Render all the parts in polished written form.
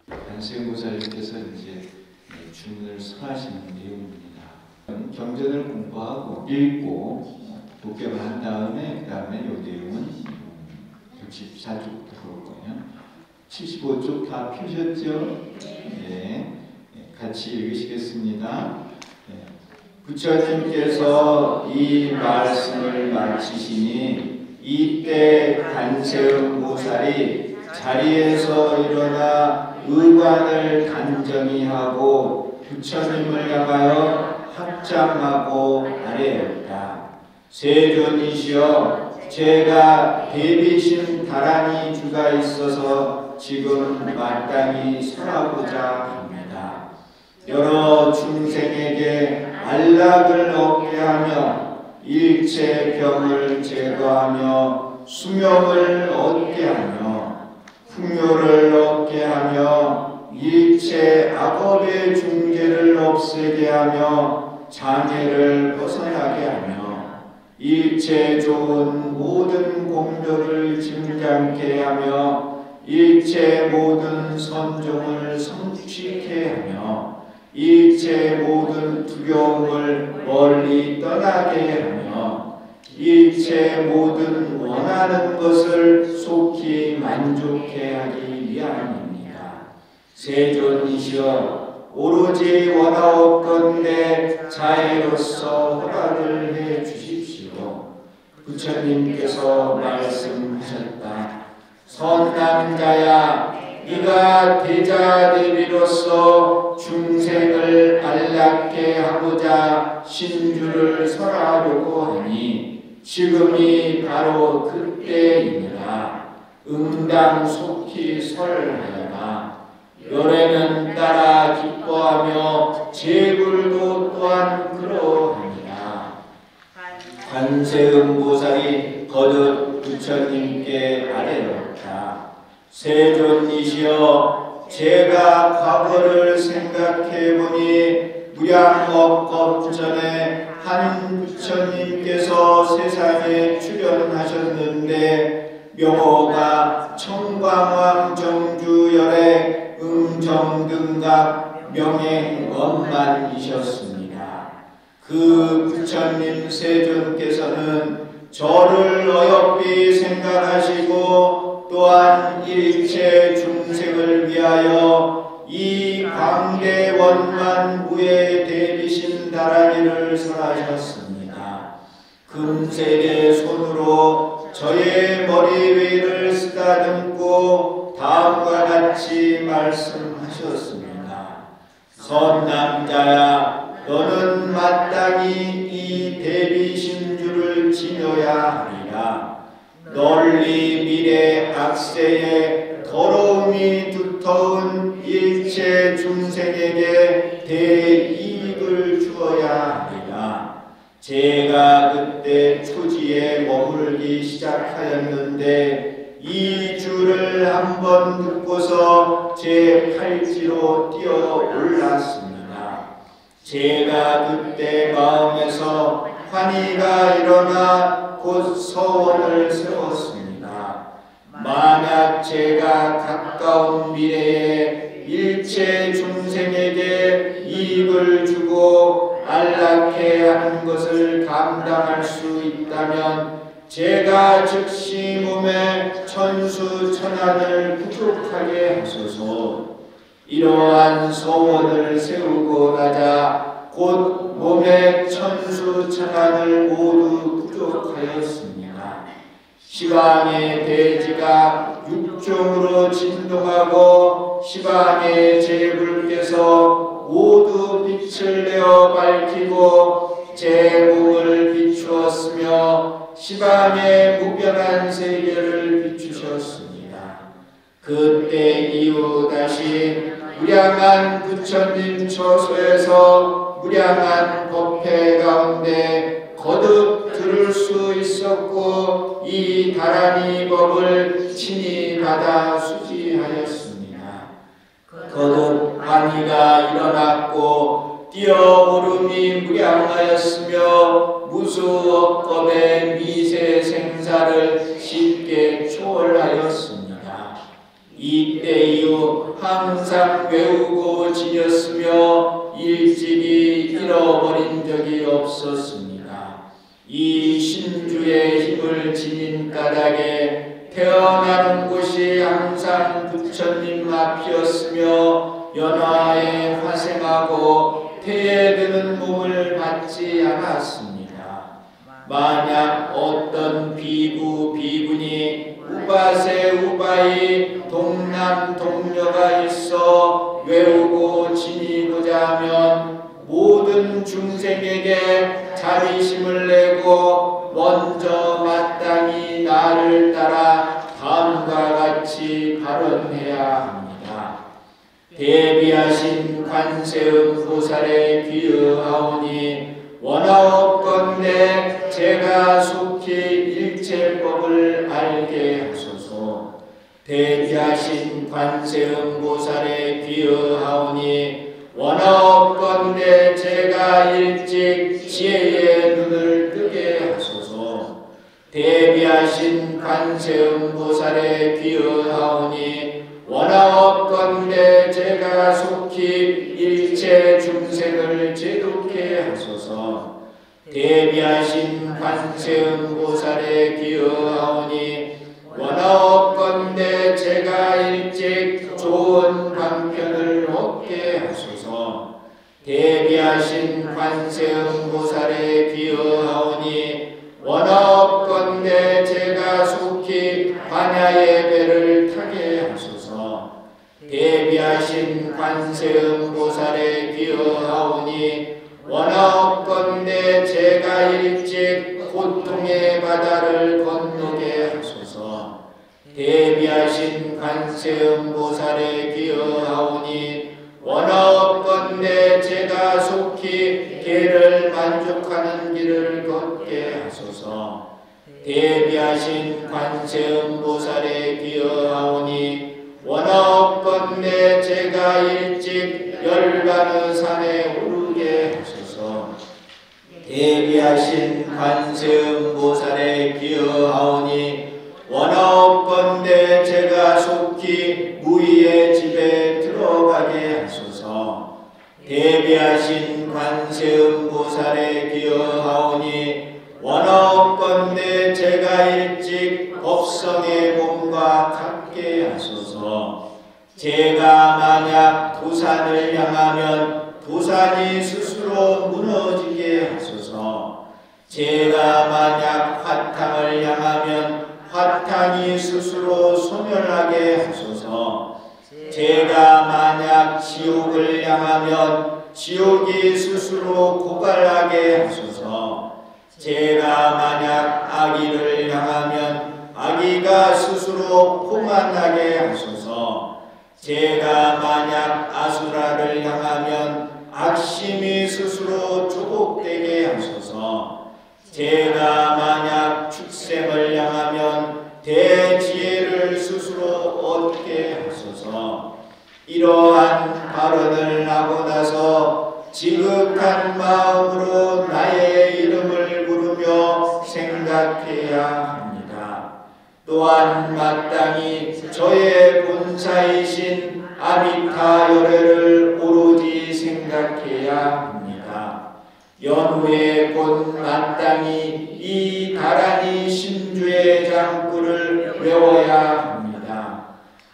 관세음보살님께서 이제 주문을 설하시는 내용입니다. 경전을 공부하고 읽고 독경을 한 다음에 그 다음에 이 내용은 64쪽부터 볼 거예요. 75쪽 다 펴셨죠? 네. 같이 읽으시겠습니다. 부처님께서 이 말씀을 마치시니 이때 관세음보살이 자리에서 일어나 의관을 단정히 하고 부처님을 향하여 합장하고 아뢰었다. 세존이시여, 제가 대비신 다란이 주가 있어서 지금 마땅히 설하고자 합니다. 여러 중생에게 안락을 얻게 하며 일체 병을 제거하며 수명을 얻게 하며 풍요를 얻게 하며 일체 악업의 중재를 없애게 하며 장애를 벗어나게 하며 일체 좋은 모든 공덕을 증장케 하며 일체 모든 선종을 성취케 하며 일체 모든 두려움을 멀리 떠나게 하며 일체 모든 원하는 것을 속히 만족해 하기 위함입니다. 세존이시여, 오로지 원하옵건대 자애로서 허락을 해 주십시오. 부처님께서 말씀하셨다. 선남자야, 네가 대자대비로서 중생을 안락케 하고자 신주를 설하려고 하니 지금이 바로 그때이니라. 응당 속히 설하여라. 열애는 따라 기뻐하며 제불도 또한 그러하니라. 관세음보살이 거듭 부처님께 아뢰었다. 세존이시여, 제가 과거를 생각해보니 무량억겁 전에 한 부처님께서 세상에 출현하셨는데 명호가 청광왕 정주열의 응정등각 명행원만이셨습니다. 그 부처님 세존께서는 저를 어여삐 생각하시고 또한 일체 중생을 위하여 이 광대원만 무에 대비신 다란이를 설하셨습니다. 금세의 손으로 저의 머리 위를 쓰다듬고 다음과 같이 말씀하셨습니다. 선남자야, 너는 마땅히 이 대비신주를 지녀야 하리라. 널리 미래 악세에 더러움이 두터운 일체 중생에게 대이익을 주어야 하리라. 제가 그때 초지에 머물기 시작하였는데 이 주를 한번 듣고서 제 팔찌로 뛰어 올랐습니다. 제가 그때 마음에서 환희가 일어나 곧 서원을 세웠습니다. 만약 제가 가까운 미래에 일체 중생에게 이익을 주고 안락해 하는 것을 감당할 수 있다면 제가 즉시 몸에 천수천안을 부족하게 하소서. 이러한 소원을 세우고 나자 곧 몸의 천수천안을 모두 부족하였습니다. 시방의 대지가 육종으로 진동하고 시방의 제불께서 모두 빛을 내어 밝히고 제 몸을 비추었으며 시방의 무변한 세계를 비추셨습니다. 그때 이후 다시 무량한 부처님 처소에서 무량한 법회 가운데 거듭 들을 수 있었고 이 다란이 법을 친히 받아 수지하였습니다. 거듭 환희가 일어났고 뛰어오름이 무량하였으며 무수업법의 미세 생사를 쉽게 초월하였습니다. 이때 이후 항상 외우고 지녔으며 일찍이 잃어버린 적이 없었습니다. 이 신주의 힘을 지닌 까닭에 태어나는 곳이 항상 부처님 앞이었으며 연화에 화생하고 태에 드는 몸을 받지 않았습니다. 만약 어떤 비군이 우바세 우바이 동남 동녀가 있어 외우고 지니고자 하면 모든 중생에게 자비심을 내고 먼저 마땅히 나를 따라 다음과 같이 발언해야 합니다. 대비하신 관세음 보살에 귀의하오니 원하옵건대 제가 속히 일체법을 알게 하소서. 대비하신 관세음 보살에 귀의하오니 원하옵건대 제가 일찍 지혜의 눈을 뜨게 하소서. 대비하신 관세음 보살에 귀의하오니 원하옵건대 제가 속히 일체 중생을 제독해 하소서. 대비하신 관세음 보살에 귀의하오니 원하옵건대 제가 일찍 좋은 방편을 얻게 하소서. 대비하신 관세음 보살에 귀의하오니 원하옵건대 제가 속히 반야의 배를 타게 하소서. 대비하신 관세음 보살에 귀의하오니 원하옵건대 제가 일찍 고통의 바다를 건너게 하소서. 대비하신 관세음 보살에 귀의하오니 원하옵건대 제가 속히 개를 만족하는 길을 걷게 하소서. 대비하신 관세음 보살에 귀의하오니 원하옵건대 제가 일찍 열반의 산에 오르게 하소서. 대비하신 관세음 보살에 귀의하오니 원하옵건대 제가 속히 무의의 집에 들어가게 하소서. 대비하신 관세음 보살에 귀의하오니 원하옵건대 제가 일찍 법성의 몸과 같게 하소서. 제가 만약 도산을 향하면 도산이 스스로 무너지게 하소서. 제가 만약 화탕을 향하면 화탕이 스스로 소멸하게 하소서. 제가 만약 지옥을 향하면 지옥이 스스로 고발하게 하소서. 제가 만약 악의를 향하면 악의가 스스로 포만하게 하소서. 제가 만약 아수라를 향하면 악심이 스스로 조복되게 하소서. 제가 만약 축생을 향하면 대지혜를 스스로 얻게 하소서. 이러한 발언을 하고 나서 지극한 마음으로 나의 이름을 부르며 생각해야 합니다. 또한 마땅히 저의 본사이신 아미타 열애를 오로지 생각해야 합니다. 연후에 곧 마땅히 이 다라니 신주의 장구를 외워야 합니다.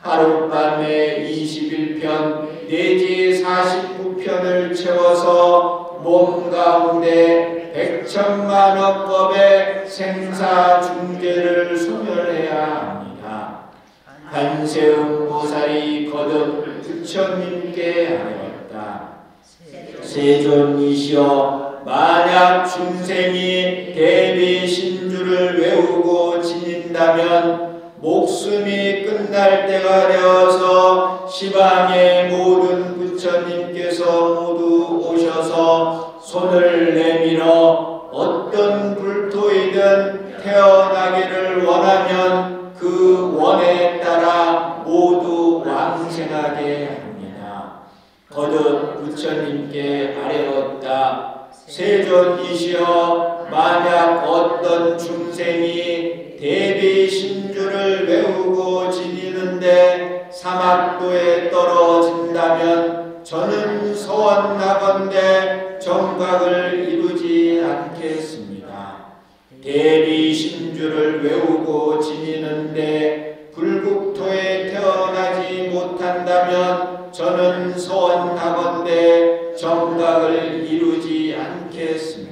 하룻밤에 21편 내지 49편을 채워서 몸 가운데 백천만억법의 생사중재를 소멸해야 합니다. 관세음 보살이 거듭 부처님께 하였다. 세존이시여, 만약 중생이 대비 신주를 외우고 지닌다면 목숨이 끝날 때가 되어서 시방의 모든 부처님께서 모두 오셔서 손을 내밀어 어떤 불토이든 태어나기를 원하면 그 원에 따라 모두 왕생하게 합니다. 거듭 부처님께 아뢰었다. 세존이시여, 만약 어떤 중생이 대비신주를 외우고 지니는데 사막도에 떨어진다면 저는 소원하건대 정각을 이루지 않겠습니다. 대비신주를 외우고 지니는데 불국토에 태어나지 못한다면 저는 소원하건대 정각을 이루지 않겠습니다.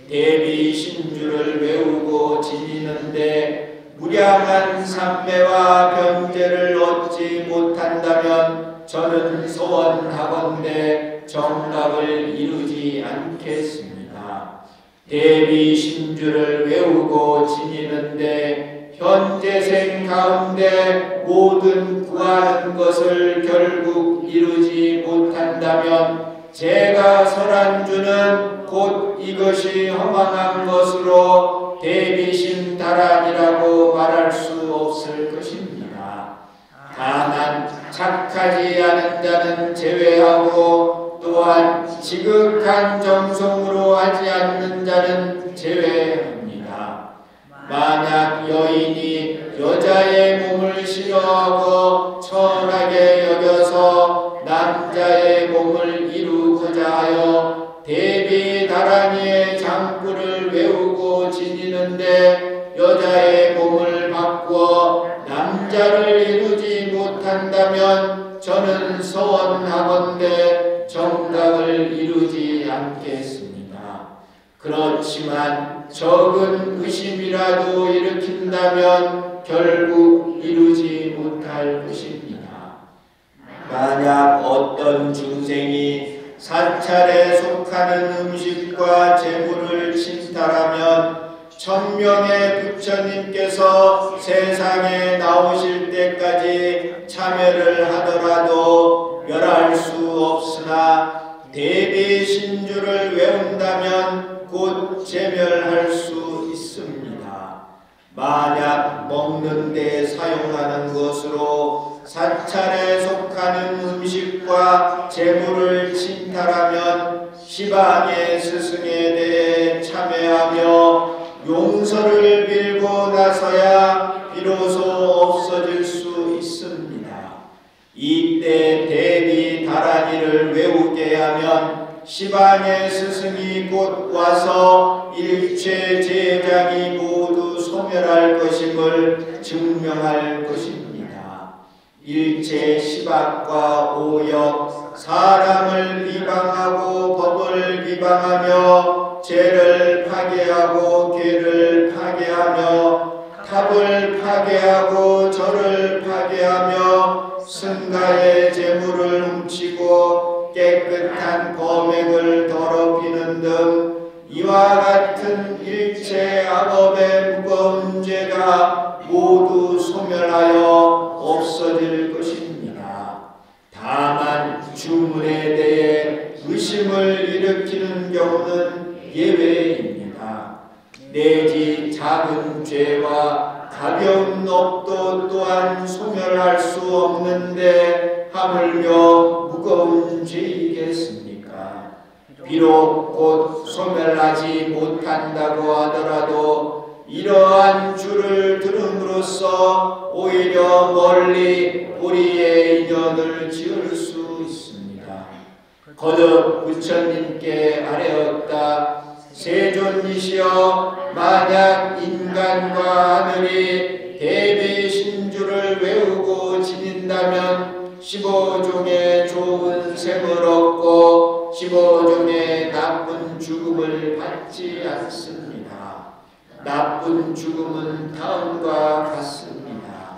대비신주를 외우고 지니는데 무량한 삼매와 변제를 얻지 못한다면 저는 소원하건대 정각을 이루지 않겠습니다. 대비신주를 외우고 지니는데 현재생 가운데 모든 구하는 것을 결국 이루지 못한다면 제가 설한 주는 곧 이것이 허망한 것으로 대비신 다란이라고 말할 수 없을 것입니다. 다만 착하지 않은 자는 제외하고 또한 지극한 정성으로 하지 않는 자는 제외합니다. 만약 여인이 여자의 몸을 싫어하고 천하게 여겨서 남자의 몸을 이루고자 하여 대비다란이의 장구를 외우고 지니는데 여자의 몸을 바꾸어 남자를 이루지 못한다면 저는 소원하건대 정각을 이루지 않겠습니다. 그렇지만 적은 의심이라도 일으킨다면 결국 이루지 못할 것입니다. 만약 어떤 중생이 사찰에 속하는 음식과 재물을 침탈하면 천명의 부처님께서 세상에 나오실 때까지 참여를 하더라도 멸할 수 없으나 대비신주를 외운다면 곧 제멸할 수 있습니다. 만약 먹는 데 사용하는 것으로 사찰에 속하는 음식과 재물을 침탈하면 시방의 스승에 대해 참회하며 용서를 빌고 나서야 비로소 없어질 수 있습니다. 이때 대비다란이를 외우게 하면 시방의 스승이 곧 와서 일체 제장이 모두 소멸할 것임을 증명할 것입니다. 일체 시박과 오역, 사람을 비방하고 법을 비방하며 죄를 파괴하고 죄를 파괴하며 탑을 파괴하고 절을 파괴하며 승가의 재물을 훔치고 깨끗한 범행을 더럽히는 등 이와 같은 일체 악업의 무거운 죄가 모두 소멸하여 없어질 것입니다. 다만 주문에 대해 의심을 일으키는 경우는 예외입니다. 내지 작은 죄와 가벼운 업도 또한 소멸할 수 없는데 하물며 무거운 죄이겠습니까? 비록 곧 소멸하지 못한다고 하더라도 이러한 주를 들음으로써 오히려 멀리 우리의 인연을 지을 수 있습니다. 거듭 부처님께 아뢰었다. 세존이시여, 만약 인간과 하늘이 대비신주를 외우고 지닌다면 15종의 좋은 생을 얻고 15종의 나쁜 죽음을 받지 않습니다. 나쁜 죽음은 다음과 같습니다.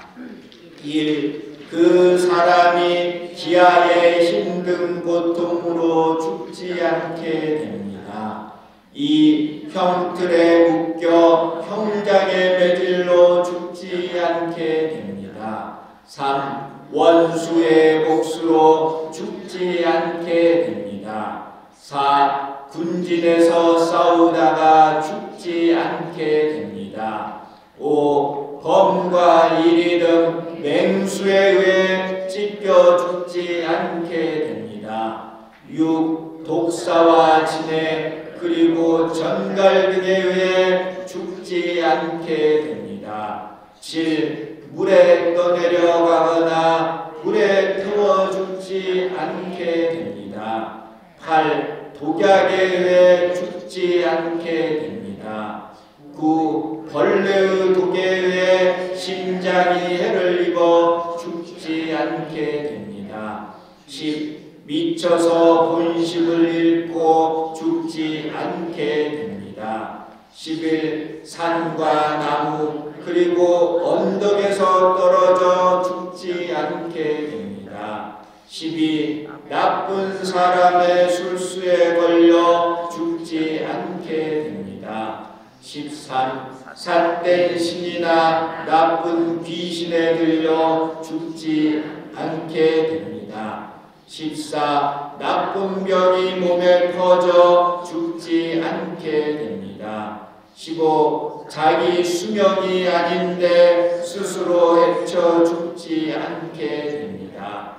1. 그 사람이 기아의 힘든 고통으로 죽지 않게 됩니다. 2. 형틀에 묶여 형장의 매질로 죽지 않게 됩니다. 3. 원수의 몫으로 죽지 않게 됩니다. 4. 군진에서 싸우다가 죽지 않게 됩니다. 5. 검과 이리 등 맹수에 의해 찢겨 죽지 않게 됩니다. 6. 독사와 진해 그 그리고 전갈 등에 의해 죽지 않게 됩니다. 7. 물에 떠내려가거나 불에 태워 죽지 않게 됩니다. 8. 독약에 의해 죽지 않게 됩니다. 9. 벌레의 독에 의해 심장이 해를 입어 죽지 않게 됩니다. 10. 미쳐서 본심을 잃고 죽지 않게 됩니다. 11. 산과 나무 그리고 언덕에서 떨어져 죽지 않게 됩니다. 12. 나쁜 사람의 술수에 걸려 죽지 않게 됩니다. 13. 삿된 신이나 나쁜 귀신에 들려 죽지 않게 됩니다. 14. 나쁜 병이 몸에 퍼져 죽지 않게 됩니다. 15. 자기 수명이 아닌데 스스로 해쳐 죽지 않게 됩니다.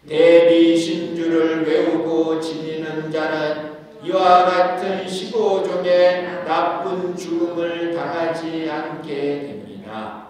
대비신주를 외우고 지니는 자는 이와 같은 15종의 나쁜 죽음을 당하지 않게 됩니다.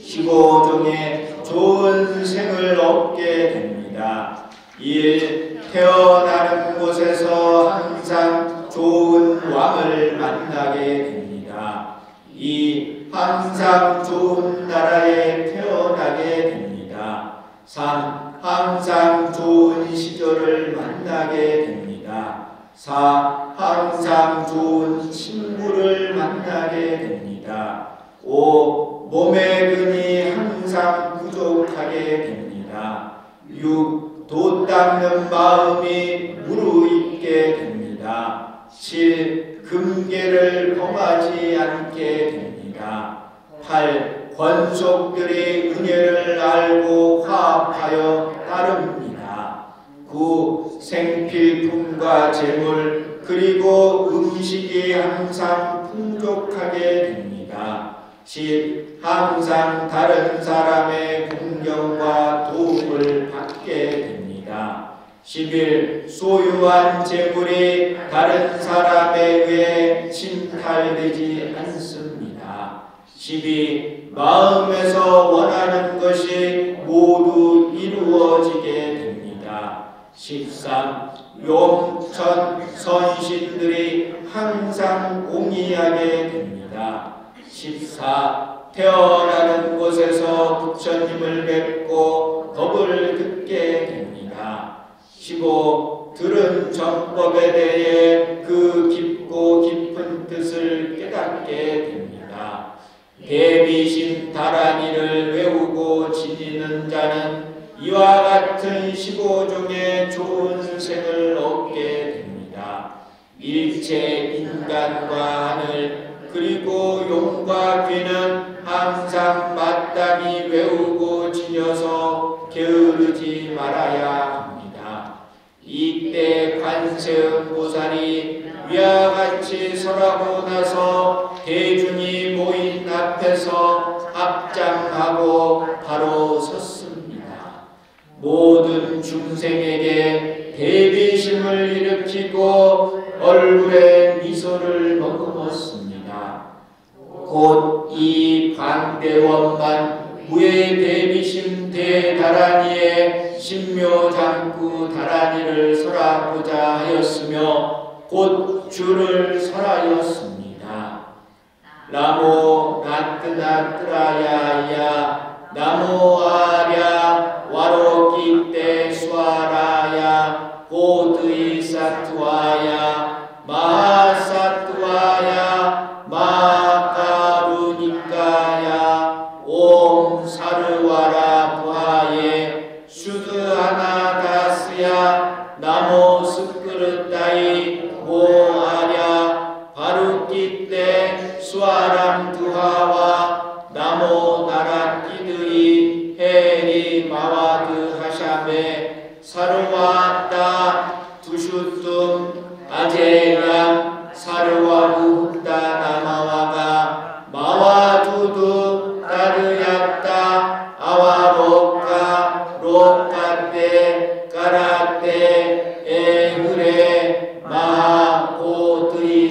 15종의 좋은 생을 얻게 됩니다. 1. 태어나는 곳에서 항상 좋은 왕을 만나게 됩니다. 2. 항상 좋은 나라에 태어나게 됩니다. 3. 항상 좋은 시절을 만나게 됩니다. 4. 항상 좋은 친구를 만나게 됩니다. 5. 몸의 근이 항상 부족하게 됩니다. 6. 도 닦는 마음이 무르익게 됩니다. 7. 금계를 범하지 않게 됩니다. 8. 권속들이 은혜를 알고 화합하여 따릅니다. 9. 생필품과 재물 그리고 음식이 항상 풍족하게 됩니다. 10. 항상 다른 사람의 공경과 도움을 받게 됩니다. 11. 소유한 재물이 다른 사람에 의해 침탈되지 않습니다. 12. 마음에서 원하는 것이 모두 이루어지게 됩니다. 13. 용천 선신들이 항상 공의하게 됩니다. 14. 태어나는 곳에서 부처님을 뵙고 법을 듣게 됩니다. 15. 들은 정법에 대해 그 깊고 깊은 뜻을 깨닫게 됩니다. 대비신 다란이를 외우고 지니는 자는 이와 같은 15종의 좋은 생을 얻게 됩니다. 일체 인간과 하늘 그리고 용과 귀는 항상 마땅히 외우고 지녀서 게으르지 말아야 합니다. 이때 관세음보살이 위와 같이 설하고 나서 대중이 모인 앞에서 합장하고 바로 섰습니다. 모든 중생에게 대비심을 일으키고 얼굴에 미소를 머금었습니다. 곧 이 반대원만 무예 대비심 대다란이에 신묘장구 다란이를 설하고자 하였으며 곧 주를 설하였습니다. 나모 나뜨나뜨라야야 나모 아랴 와로기때 수아라야 고드이 사투아야 마하사투아야 마카루니까야 옴 사르와라 부하예 수드하나다스야 나모 스크르따이 모아랴 바루키때 수아람 두하와 나모 나라키드이 헤리 마와드 하샤메 사르와따 두슈툼 아제양 사르와부다 나마와가 마와두두 따르야따 아와로카 로카떼 까라떼 에흐레 마하오드이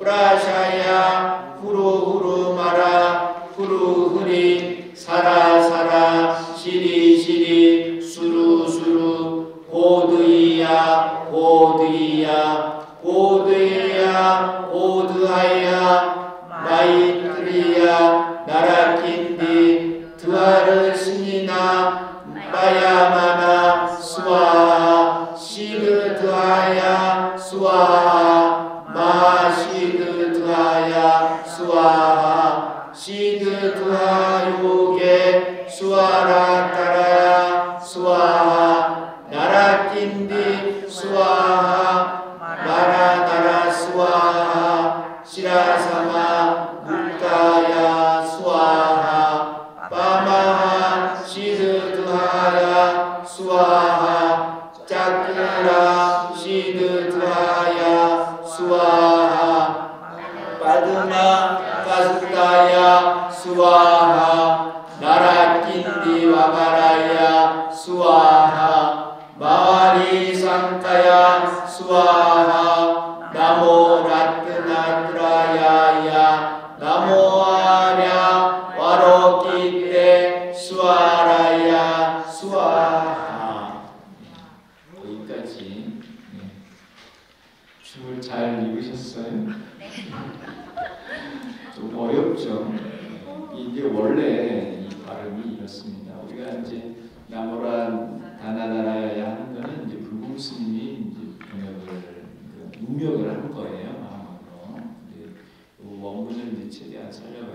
프라샤야 후루후루 마라 후루후리 사라사라 시리시리 수루수루 호드이야 호드이야 호드이야 호드하야 마이트리야 나라킨디 드하르 스니나 마야마나 스와하 시드 드하야 스와하 마시드 드하야 스와하 시드 드하요게 스와라 따라야 스와하 나라킨디 스와하 마라나라 스와하 시라사마 묵타야 스와하 파마하 시드드하야 스와하 짜크라 시드드하야 스와하 파드마 가스타야 스와하 나라킨디 와바라야 스와하 마와리 상타야 스와하 나모 라트나트라야야 나모 아랴 와로키테 스와라야 스와하. 여기까지. 춤을 잘 입으셨어요? 좀 어렵죠? 이게 원래 이 발음이 이렇습니다. 우리가 이제 나모라 다나나라야 하는 거는 이제 불공 스님이 이제 문명을 한 거예요, 마음으로. 원문을 이제 최대한 살려가지고